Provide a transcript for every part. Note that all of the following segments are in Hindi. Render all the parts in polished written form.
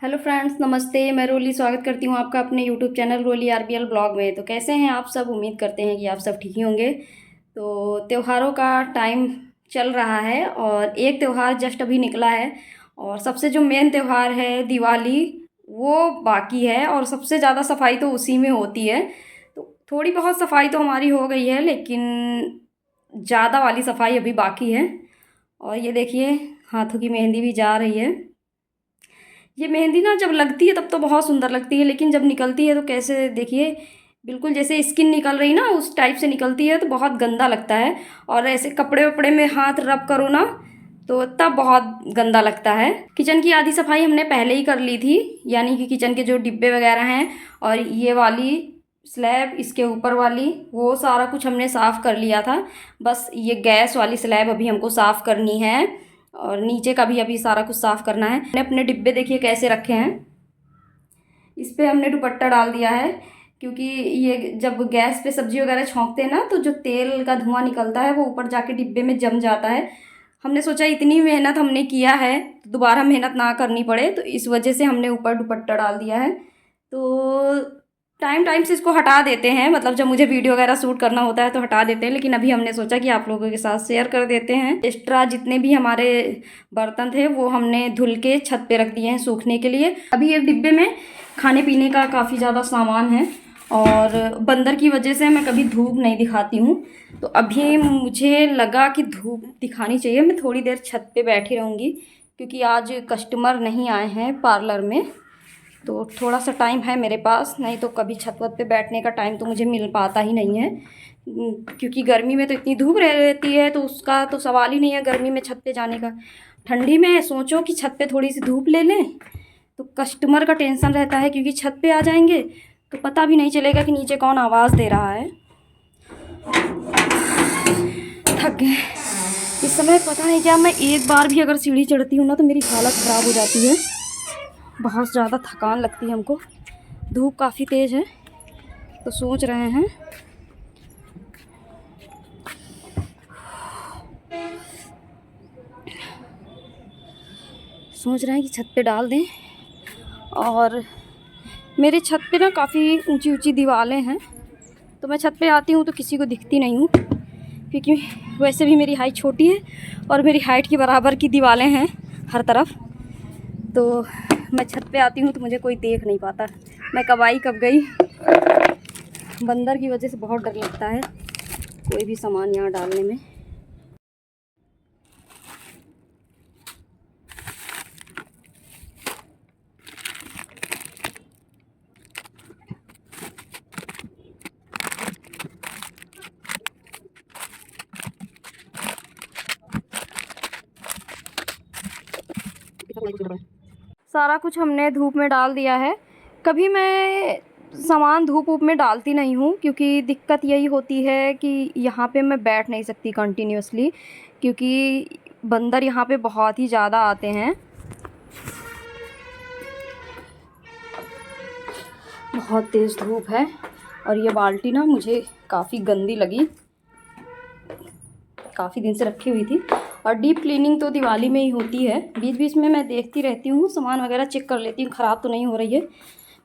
हेलो फ्रेंड्स, नमस्ते। मैं रोली स्वागत करती हूँ आपका अपने यूट्यूब चैनल रोली आरबीएल ब्लॉग में। तो कैसे हैं आप सब? उम्मीद करते हैं कि आप सब ठीक ही होंगे। तो त्योहारों का टाइम चल रहा है और एक त्यौहार जस्ट अभी निकला है और सबसे जो मेन त्यौहार है दिवाली, वो बाकी है और सबसे ज़्यादा सफाई तो उसी में होती है। तो थोड़ी बहुत सफाई तो हमारी हो गई है, लेकिन ज़्यादा वाली सफाई अभी बाकी है। और ये देखिए, हाथों की मेहंदी भी जा रही है। ये मेहंदी ना जब लगती है तब तो बहुत सुंदर लगती है, लेकिन जब निकलती है तो कैसे देखिए, बिल्कुल जैसे स्किन निकल रही ना उस टाइप से निकलती है, तो बहुत गंदा लगता है। और ऐसे कपड़े वपड़े में हाथ रब करो ना तो तब बहुत गंदा लगता है। किचन की आधी सफाई हमने पहले ही कर ली थी, यानी कि किचन के जो डिब्बे वगैरह हैं और ये वाली स्लैब, इसके ऊपर वाली, वो सारा कुछ हमने साफ़ कर लिया था। बस ये गैस वाली स्लैब अभी हमको साफ़ करनी है और नीचे का भी अभी सारा कुछ साफ़ करना है। मैंने अपने डिब्बे देखिए कैसे रखे हैं। इस पे हमने दुपट्टा डाल दिया है, क्योंकि ये जब गैस पे सब्जी वगैरह छौंकते हैं ना तो जो तेल का धुआं निकलता है वो ऊपर जाके डिब्बे में जम जाता है। हमने सोचा इतनी मेहनत हमने किया है तो दोबारा मेहनत ना करनी पड़े, तो इस वजह से हमने ऊपर दुपट्टा डाल दिया है। तो टाइम टाइम से इसको हटा देते हैं, मतलब जब मुझे वीडियो वगैरह शूट करना होता है तो हटा देते हैं, लेकिन अभी हमने सोचा कि आप लोगों के साथ शेयर कर देते हैं। एक्स्ट्रा जितने भी हमारे बर्तन थे वो हमने धुल के छत पे रख दिए हैं सूखने के लिए। अभी ये डिब्बे में खाने पीने का काफ़ी ज़्यादा सामान है और बंदर की वजह से मैं कभी धूप नहीं दिखाती हूँ, तो अभी मुझे लगा कि धूप दिखानी चाहिए। मैं थोड़ी देर छत पे बैठी रहूँगी, क्योंकि आज कस्टमर नहीं आए हैं पार्लर में, तो थोड़ा सा टाइम है मेरे पास। नहीं तो कभी छत वत पे बैठने का टाइम तो मुझे मिल पाता ही नहीं है, क्योंकि गर्मी में तो इतनी धूप रहती है तो उसका तो सवाल ही नहीं है गर्मी में छत पे जाने का। ठंडी में सोचो कि छत पे थोड़ी सी धूप ले लें तो कस्टमर का टेंशन रहता है, क्योंकि छत पे आ जाएंगे तो पता भी नहीं चलेगा कि नीचे कौन आवाज़ दे रहा है। थक गए इस समय। पता नहीं क्या, मैं एक बार भी अगर सीढ़ी चढ़ती हूँ ना तो मेरी हालत ख़राब हो जाती है। बहुत ज़्यादा थकान लगती है हमको। धूप काफ़ी तेज़ है, तो सोच रहे हैं कि छत पे डाल दें। और मेरे छत पे ना काफ़ी ऊंची ऊंची दीवारें हैं, तो मैं छत पे आती हूँ तो किसी को दिखती नहीं हूँ, क्योंकि वैसे भी मेरी हाइट छोटी है और मेरी हाइट के बराबर की दीवारें हैं हर तरफ। तो मैं छत पे आती हूँ तो मुझे कोई देख नहीं पाता। मैं कब आई कब गई। बंदर की वजह से बहुत डर लगता है कोई भी सामान यहाँ डालने में। सारा कुछ हमने धूप में डाल दिया है। कभी मैं सामान धूप वूप में डालती नहीं हूँ, क्योंकि दिक्कत यही होती है कि यहाँ पे मैं बैठ नहीं सकती कंटिन्यूअसली, क्योंकि बंदर यहाँ पे बहुत ही ज़्यादा आते हैं। बहुत तेज़ धूप है और ये बाल्टी ना मुझे काफ़ी गंदी लगी, काफ़ी दिन से रखी हुई थी। और डीप क्लीनिंग तो दिवाली में ही होती है। बीच बीच में मैं देखती रहती हूँ, सामान वगैरह चेक कर लेती हूँ ख़राब तो नहीं हो रही है।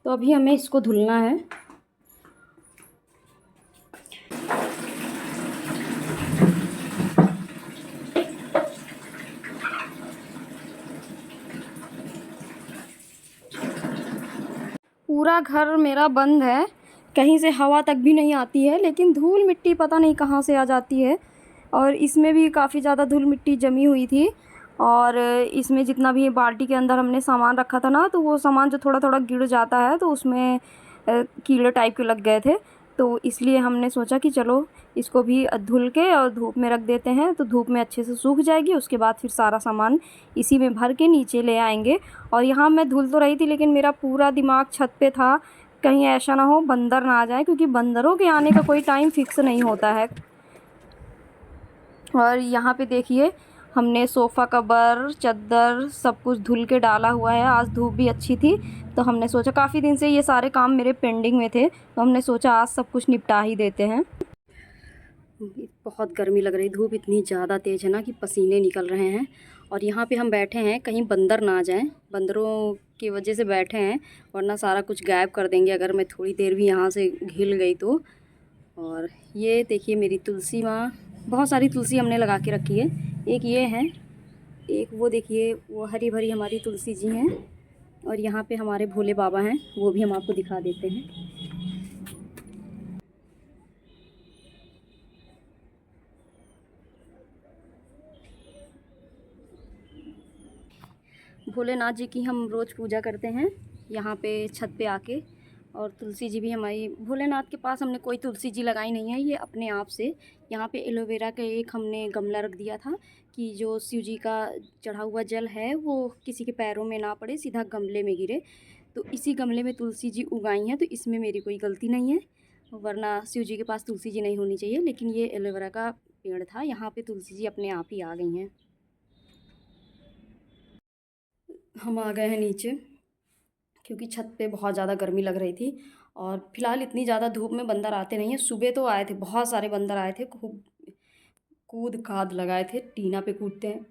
तो अभी हमें इसको धुलना है। पूरा घर मेरा बंद है, कहीं से हवा तक भी नहीं आती है, लेकिन धूल मिट्टी पता नहीं कहाँ से आ जाती है। और इसमें भी काफ़ी ज़्यादा धूल मिट्टी जमी हुई थी। और इसमें जितना भी बाल्टी के अंदर हमने सामान रखा था ना, तो वो सामान जो थोड़ा थोड़ा गिर जाता है तो उसमें कीड़े टाइप के लग गए थे। तो इसलिए हमने सोचा कि चलो इसको भी धुल के और धूप में रख देते हैं, तो धूप में अच्छे से सूख जाएगी। उसके बाद फिर सारा सामान इसी में भर के नीचे ले आएंगे। और यहाँ मैं धुल तो रही थी, लेकिन मेरा पूरा दिमाग छत पे था, कहीं ऐसा ना हो बंदर ना आ जाए, क्योंकि बंदरों के आने का कोई टाइम फिक्स नहीं होता है। और यहाँ पे देखिए, हमने सोफ़ा कवर चादर सब कुछ धुल के डाला हुआ है। आज धूप भी अच्छी थी, तो हमने सोचा, काफ़ी दिन से ये सारे काम मेरे पेंडिंग में थे, तो हमने सोचा आज सब कुछ निपटा ही देते हैं। बहुत गर्मी लग रही, धूप इतनी ज़्यादा तेज़ है ना कि पसीने निकल रहे हैं। और यहाँ पे हम बैठे हैं कहीं बंदर ना आ जाएं, बंदरों की वजह से बैठे हैं, वरना सारा कुछ गायब कर देंगे अगर मैं थोड़ी देर भी यहाँ से हिल गई तो। और ये देखिए मेरी तुलसी माँ, बहुत सारी तुलसी हमने लगा के रखी है। एक ये है, एक वो देखिए वो हरी भरी हमारी तुलसी जी हैं। और यहाँ पे हमारे भोले बाबा हैं, वो भी हम आपको दिखा देते हैं। भोलेनाथ जी की हम रोज़ पूजा करते हैं यहाँ पे छत पे आके। और तुलसी जी भी हमारी, भोलेनाथ के पास हमने कोई तुलसी जी लगाई नहीं है, ये अपने आप से। यहाँ पे एलोवेरा का एक हमने गमला रख दिया था कि जो शिव जी का चढ़ा हुआ जल है वो किसी के पैरों में ना पड़े, सीधा गमले में गिरे। तो इसी गमले में तुलसी जी उगाई हैं, तो इसमें मेरी कोई गलती नहीं है, वरना शिव जी के पास तुलसी जी नहीं होनी चाहिए। लेकिन ये एलोवेरा का पेड़ था, यहाँ पे तुलसी जी अपने आप ही आ गई हैं। हम आ गए हैं नीचे क्योंकि छत पे बहुत ज़्यादा गर्मी लग रही थी। और फ़िलहाल इतनी ज़्यादा धूप में बंदर आते नहीं हैं। सुबह तो आए थे, बहुत सारे बंदर आए थे, खूब कूद काद लगाए थे, टीना पे कूदते हैं।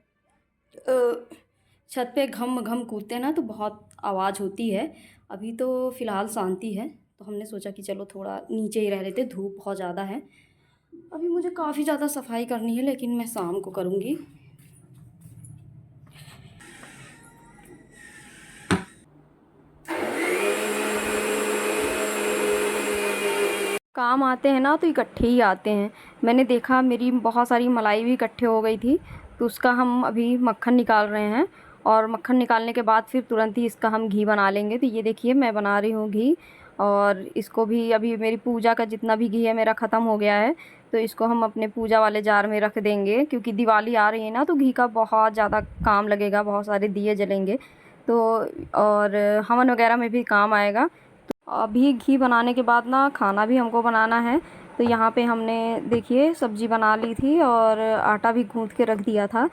छत पे घम घम कूदते हैं ना, तो बहुत आवाज़ होती है। अभी तो फ़िलहाल शांति है, तो हमने सोचा कि चलो थोड़ा नीचे ही रह लेते, धूप बहुत ज़्यादा है। अभी मुझे काफ़ी ज़्यादा सफाई करनी है, लेकिन मैं शाम को करूँगी। काम आते हैं ना तो इकट्ठे ही आते हैं। मैंने देखा मेरी बहुत सारी मलाई भी इकट्ठे हो गई थी, तो उसका हम अभी मक्खन निकाल रहे हैं। और मक्खन निकालने के बाद फिर तुरंत ही इसका हम घी बना लेंगे। तो ये देखिए मैं बना रही हूँ घी, और इसको भी अभी मेरी पूजा का जितना भी घी है मेरा ख़त्म हो गया है, तो इसको हम अपने पूजा वाले जार में रख देंगे। क्योंकि दिवाली आ रही है ना, तो घी का बहुत ज़्यादा काम लगेगा, बहुत सारे दिए जलेंगे, तो और हवन वगैरह में भी काम आएगा। अभी घी बनाने के बाद ना खाना भी हमको बनाना है। तो यहाँ पे हमने देखिए सब्ज़ी बना ली थी और आटा भी गूँथ के रख दिया था।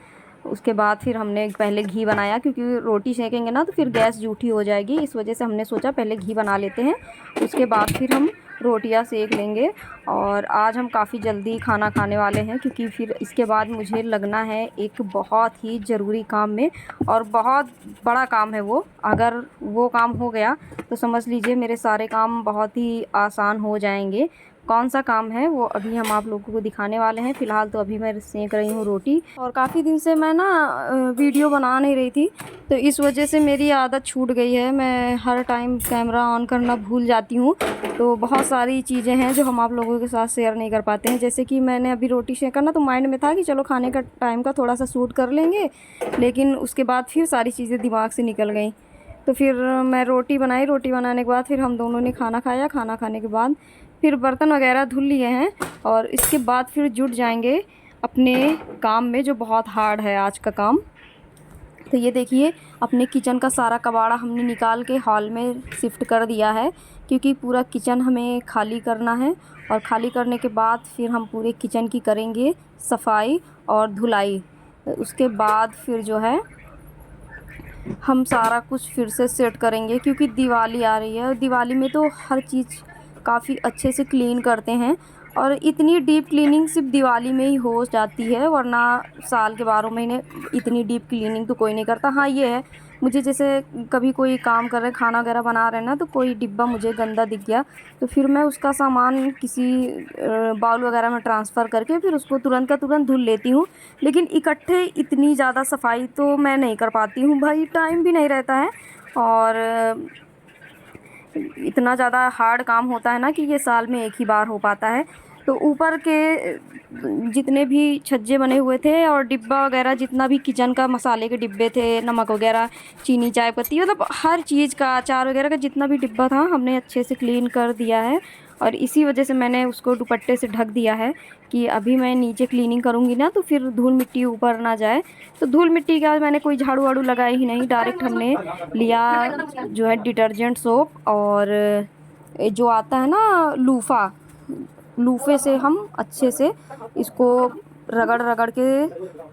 उसके बाद फिर हमने पहले घी बनाया, क्योंकि रोटी सेकेंगे ना तो फिर गैस जूठी हो जाएगी, इस वजह से हमने सोचा पहले घी बना लेते हैं, उसके बाद फिर हम रोटियां सेक लेंगे। और आज हम काफ़ी जल्दी खाना खाने वाले हैं, क्योंकि फिर इसके बाद मुझे लगना है एक बहुत ही ज़रूरी काम में, और बहुत बड़ा काम है वो। अगर वो काम हो गया तो समझ लीजिए मेरे सारे काम बहुत ही आसान हो जाएंगे। कौन सा काम है वो अभी हम आप लोगों को दिखाने वाले हैं। फ़िलहाल तो अभी मैं सेक रही हूँ रोटी। और काफ़ी दिन से मैं ना वीडियो बना नहीं रही थी, तो इस वजह से मेरी आदत छूट गई है, मैं हर टाइम कैमरा ऑन करना भूल जाती हूँ। तो बहुत सारी चीज़ें हैं जो हम आप लोगों के साथ शेयर नहीं कर पाते हैं। जैसे कि मैंने अभी रोटी सेका ना, तो माइंड में था कि चलो खाने का टाइम का थोड़ा सा शूट कर लेंगे, लेकिन उसके बाद फिर सारी चीज़ें दिमाग से निकल गई। तो फिर मैं रोटी बनाई, रोटी बनाने के बाद फिर हम दोनों ने खाना खाया। खाना खाने के बाद फिर बर्तन वगैरह धुल लिए हैं, और इसके बाद फिर जुट जाएंगे अपने काम में जो बहुत हार्ड है आज का काम। तो ये देखिए अपने किचन का सारा कबाड़ा हमने निकाल के हॉल में शिफ्ट कर दिया है, क्योंकि पूरा किचन हमें खाली करना है। और खाली करने के बाद फिर हम पूरे किचन की करेंगे सफाई और धुलाई। उसके बाद फिर जो है हम सारा कुछ फिर से सेट करेंगे, क्योंकि दिवाली आ रही है, और दिवाली में तो हर चीज़ काफ़ी अच्छे से क्लीन करते हैं। और इतनी डीप क्लीनिंग सिर्फ दिवाली में ही हो जाती है, वरना साल के 12 महीने इतनी डीप क्लीनिंग तो कोई नहीं करता। हाँ ये है, मुझे जैसे कभी कोई काम कर रहे हैं, खाना वगैरह बना रहे हैं ना, तो कोई डिब्बा मुझे गंदा दिख गया, तो फिर मैं उसका सामान किसी बाउल वगैरह में ट्रांसफ़र करके फिर उसको तुरंत का तुरंत धुल लेती हूँ। लेकिन इकट्ठे इतनी ज़्यादा सफाई तो मैं नहीं कर पाती हूँ भाई, टाइम भी नहीं रहता है। और इतना ज़्यादा हार्ड काम होता है ना कि ये साल में एक ही बार हो पाता है। तो ऊपर के जितने भी छज्जे बने हुए थे और डिब्बा वगैरह, जितना भी किचन का मसाले के डिब्बे थे, नमक वगैरह, चीनी, चाय पत्ती, मतलब हर चीज़ का, अचार वगैरह का जितना भी डिब्बा था हमने अच्छे से क्लीन कर दिया है। और इसी वजह से मैंने उसको दुपट्टे से ढक दिया है कि अभी मैं नीचे क्लीनिंग करूँगी ना तो फिर धूल मिट्टी ऊपर ना जाए। तो धूल मिट्टी का मैंने कोई झाड़ू वाड़ू लगाई ही नहीं, डायरेक्ट हमने लिया जो है डिटर्जेंट सोप, और जो आता है ना लूफ़ा, लूफ़े से हम अच्छे से इसको रगड़ रगड़ के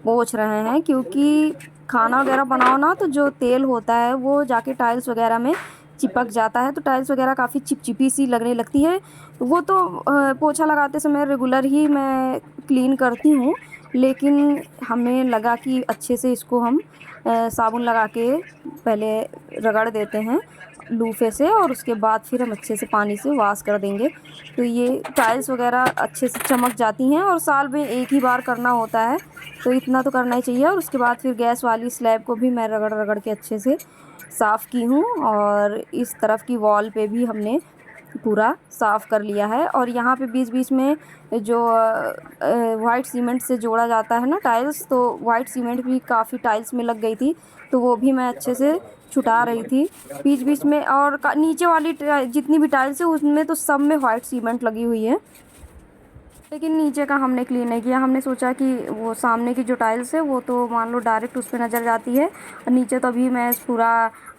पोंछ रहे हैं। क्योंकि खाना वगैरह बनाओ ना तो जो तेल होता है वो जाके टाइल्स वगैरह में चिपक जाता है, तो टाइल्स वगैरह काफ़ी चिपचिपी सी लगने लगती है। वो तो पोछा लगाते समय रेगुलर ही मैं क्लीन करती हूँ। लेकिन हमें लगा कि अच्छे से इसको हम साबुन लगा के पहले रगड़ देते हैं लूफे से, और उसके बाद फिर हम अच्छे से पानी से वॉश कर देंगे। तो ये टाइल्स वगैरह अच्छे से चमक जाती हैं, और साल में एक ही बार करना होता है, तो इतना तो करना ही चाहिए। और उसके बाद फिर गैस वाली स्लैब को भी मैं रगड़ रगड़ के अच्छे से साफ़ की हूँ, और इस तरफ की वॉल पे भी हमने पूरा साफ़ कर लिया है। और यहाँ पे बीच बीच में जो वाइट सीमेंट से जोड़ा जाता है ना टाइल्स, तो वाइट सीमेंट भी काफ़ी टाइल्स में लग गई थी, तो वो भी मैं अच्छे से छुटा रही थी बीच बीच में। और नीचे वाली जितनी भी टाइल्स है उसमें तो सब में वाइट सीमेंट लगी हुई है, लेकिन नीचे का हमने क्लीन नहीं किया। हमने सोचा कि वो सामने की जो टाइल्स है वो तो मान लो डायरेक्ट उस पर नज़र जाती है, और नीचे तो अभी मैं पूरा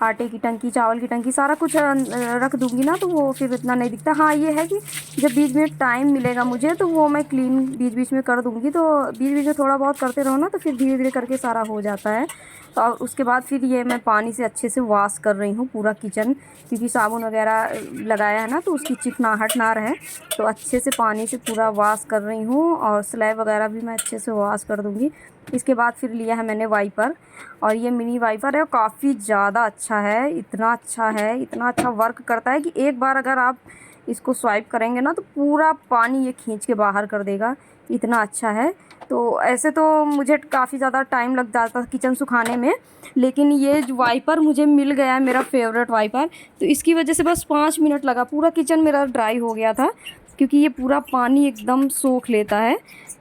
आटे की टंकी, चावल की टंकी, सारा कुछ रख दूँगी ना, तो वो फिर इतना नहीं दिखता। हाँ, ये है कि जब बीच में टाइम मिलेगा मुझे तो वो मैं क्लीन बीच बीच में कर दूँगी, तो बीच बीच में थोड़ा बहुत करते रहो ना, तो फिर धीरे धीरे करके सारा हो जाता है। तो और उसके बाद फिर ये मैं पानी से अच्छे से वॉश कर रही हूँ पूरा किचन, क्योंकि साबुन वगैरह लगाया है ना, तो उसकी चिकनाहट ना रहे, तो अच्छे से पानी से पूरा वॉश कर रही हूँ। और स्लैब वगैरह भी मैं अच्छे से वॉश कर दूँगी। इसके बाद फिर लिया है मैंने वाइपर, और ये मिनी वाइपर है, काफ़ी ज़्यादा अच्छा है, इतना अच्छा है, इतना अच्छा वर्क करता है कि एक बार अगर आप इसको स्वाइप करेंगे ना तो पूरा पानी ये खींच के बाहर कर देगा, इतना अच्छा है। तो ऐसे तो मुझे काफ़ी ज़्यादा टाइम लग जाता है किचन सुखाने में, लेकिन ये जो वाइपर मुझे मिल गया है, मेरा फेवरेट वाइपर, तो इसकी वजह से बस 5 मिनट लगा, पूरा किचन मेरा ड्राई हो गया था, क्योंकि ये पूरा पानी एकदम सोख लेता है।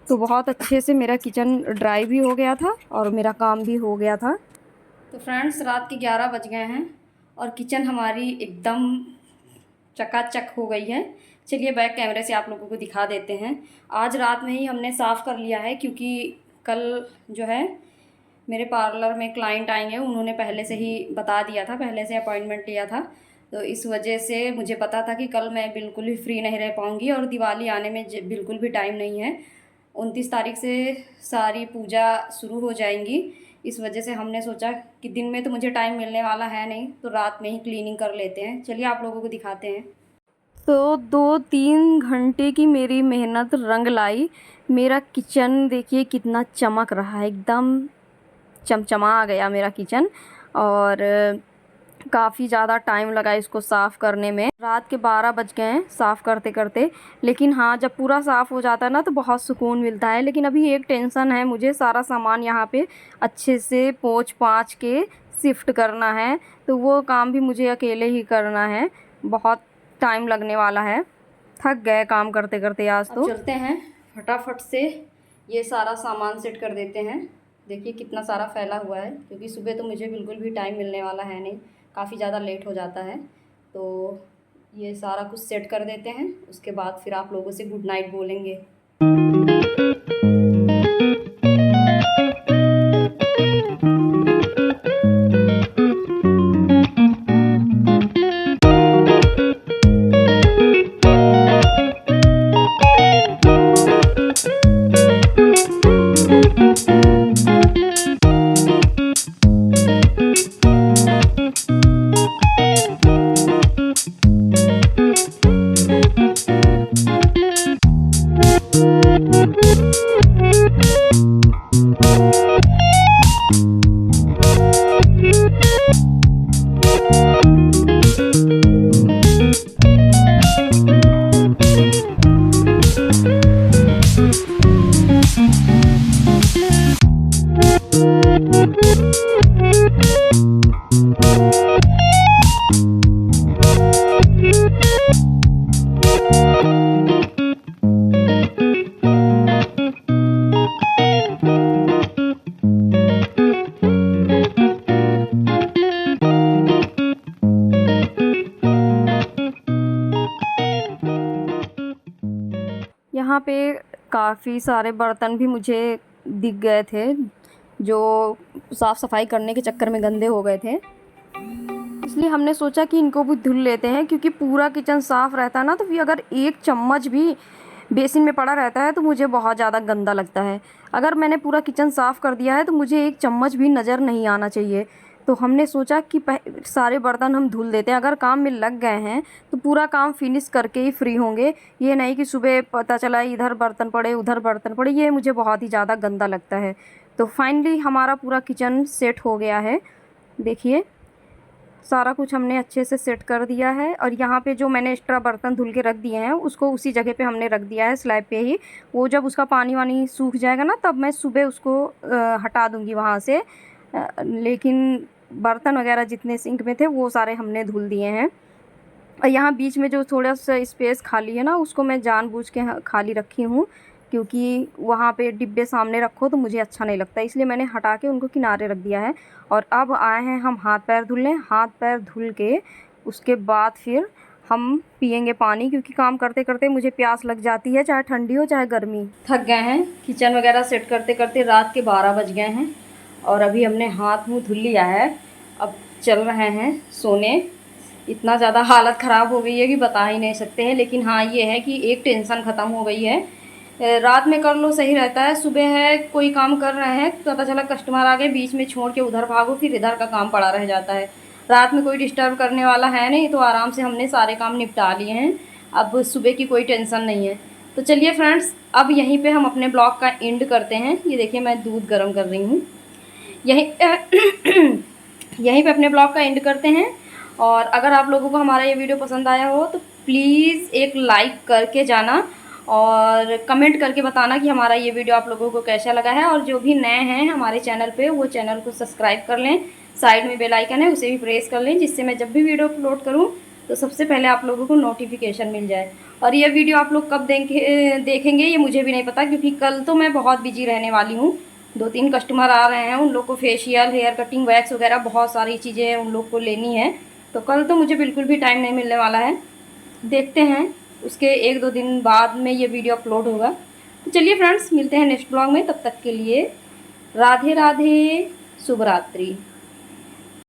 तो बहुत अच्छे से मेरा किचन ड्राई भी हो गया था और मेरा काम भी हो गया था। तो फ्रेंड्स, रात के 11 बज गए हैं और किचन हमारी एकदम चकाचक हो गई है। चलिए बैक कैमरे से आप लोगों को दिखा देते हैं। आज रात में ही हमने साफ़ कर लिया है, क्योंकि कल जो है मेरे पार्लर में क्लाइंट आएंगे, उन्होंने पहले से ही बता दिया था, पहले से अपॉइंटमेंट लिया था, तो इस वजह से मुझे पता था कि कल मैं बिल्कुल भी फ्री नहीं रह पाऊँगी, और दिवाली आने में बिल्कुल भी टाइम नहीं है। 29 तारीख से सारी पूजा शुरू हो जाएंगी, इस वजह से हमने सोचा कि दिन में तो मुझे टाइम मिलने वाला है नहीं, तो रात में ही क्लीनिंग कर लेते हैं। चलिए आप लोगों को दिखाते हैं। तो 2-3 घंटे की मेरी मेहनत रंग लाई। मेरा किचन देखिए कितना चमक रहा है, एकदम चमचमा आ गया मेरा किचन, और काफ़ी ज़्यादा टाइम लगा इसको साफ़ करने में। रात के 12 बज गए हैं साफ़ करते करते, लेकिन हाँ, जब पूरा साफ़ हो जाता है ना तो बहुत सुकून मिलता है। लेकिन अभी एक टेंशन है मुझे, सारा सामान यहाँ पे अच्छे से पोंछ पाँच के शिफ्ट करना है, तो वो काम भी मुझे अकेले ही करना है, बहुत टाइम लगने वाला है। थक गए काम करते करते आज तो। चलते हैं फटाफट से ये सारा सामान सेट कर देते हैं। देखिए कितना सारा फैला हुआ है, क्योंकि सुबह तो मुझे बिल्कुल भी टाइम मिलने वाला है नहीं, काफ़ी ज़्यादा लेट हो जाता है। तो ये सारा कुछ सेट कर देते हैं, उसके बाद फिर आप लोगों से गुड नाइट बोलेंगे। यहाँ पे काफ़ी सारे बर्तन भी मुझे दिख गए थे, जो साफ़ सफाई करने के चक्कर में गंदे हो गए थे, इसलिए हमने सोचा कि इनको भी धुल लेते हैं। क्योंकि पूरा किचन साफ़ रहता है ना, तो फिर अगर एक चम्मच भी बेसिन में पड़ा रहता है तो मुझे बहुत ज़्यादा गंदा लगता है। अगर मैंने पूरा किचन साफ़ कर दिया है तो मुझे एक चम्मच भी नज़र नहीं आना चाहिए। तो हमने सोचा कि सारे बर्तन हम धुल देते हैं, अगर काम में लग गए हैं तो पूरा काम फिनिश करके ही फ्री होंगे। ये नहीं कि सुबह पता चला इधर बर्तन पड़े उधर बर्तन पड़े, ये मुझे बहुत ही ज़्यादा गंदा लगता है। तो फाइनली हमारा पूरा किचन सेट हो गया है। देखिए सारा कुछ हमने अच्छे से सेट कर दिया है, और यहाँ पे जो मैंने एक्स्ट्रा बर्तन धुल के रख दिए हैं उसको उसी जगह पे हमने रख दिया है, स्लैब पे ही। वो जब उसका पानी वानी सूख जाएगा ना, तब मैं सुबह उसको हटा दूँगी वहाँ से। लेकिन बर्तन वगैरह जितने सिंक में थे वो सारे हमने धुल दिए हैं। और यहाँ बीच में जो थोड़ा सा स्पेस खाली है ना, उसको मैं जानबूझ के खाली रखी हूँ, क्योंकि वहाँ पे डिब्बे सामने रखो तो मुझे अच्छा नहीं लगता, इसलिए मैंने हटा के उनको किनारे रख दिया है। और अब आए हैं हम हाथ पैर धुलने। हाथ पैर धुल के उसके बाद फिर हम पियेंगे पानी, क्योंकि काम करते करते मुझे प्यास लग जाती है, चाहे ठंडी हो चाहे गर्मी। थक गए हैं, किचन वगैरह सेट करते करते रात के 12 बज गए हैं, और अभी हमने हाथ मुँह धुल लिया है। अब चल रहे हैं सोने। इतना ज़्यादा हालत ख़राब हो गई है कि बता ही नहीं सकते हैं। लेकिन हाँ ये है कि एक टेंशन ख़त्म हो गई है। रात में कर लो सही रहता है, सुबह है कोई काम कर रहे हैं तो पता चला कस्टमर आ गए, बीच में छोड़ के उधर भागो, फिर इधर का काम पड़ा रह जाता है। रात में कोई डिस्टर्ब करने वाला है नहीं, तो आराम से हमने सारे काम निपटा लिए हैं। अब सुबह की कोई टेंशन नहीं है। तो चलिए फ्रेंड्स, अब यहीं पे हम अपने ब्लॉग का एंड करते हैं। ये देखिए मैं दूध गर्म कर रही हूँ। यहीं पे अपने ब्लॉग का एंड करते हैं। और अगर आप लोगों को हमारा ये वीडियो पसंद आया हो तो प्लीज़ एक लाइक करके जाना, और कमेंट करके बताना कि हमारा ये वीडियो आप लोगों को कैसा लगा है। और जो भी नए हैं हमारे चैनल पे, वो चैनल को सब्सक्राइब कर लें। साइड में बेल आइकन है, उसे भी प्रेस कर लें, जिससे मैं जब भी वीडियो अपलोड करूँ तो सबसे पहले आप लोगों को नोटिफिकेशन मिल जाए। और ये वीडियो आप लोग कब देखेंगे ये मुझे भी नहीं पता, क्योंकि कल तो मैं बहुत बिजी रहने वाली हूँ। 2-3 कस्टमर आ रहे हैं, उन लोग को फेशियल, हेयर कटिंग, वैक्स वगैरह बहुत सारी चीज़ें उन लोग को लेनी है। तो कल तो मुझे बिल्कुल भी टाइम नहीं मिलने वाला है। देखते हैं उसके 1-2 दिन बाद में ये वीडियो अपलोड होगा। तो चलिए फ्रेंड्स, मिलते हैं नेक्स्ट ब्लॉग में। तब तक के लिए राधे राधे, शुभ रात्रि।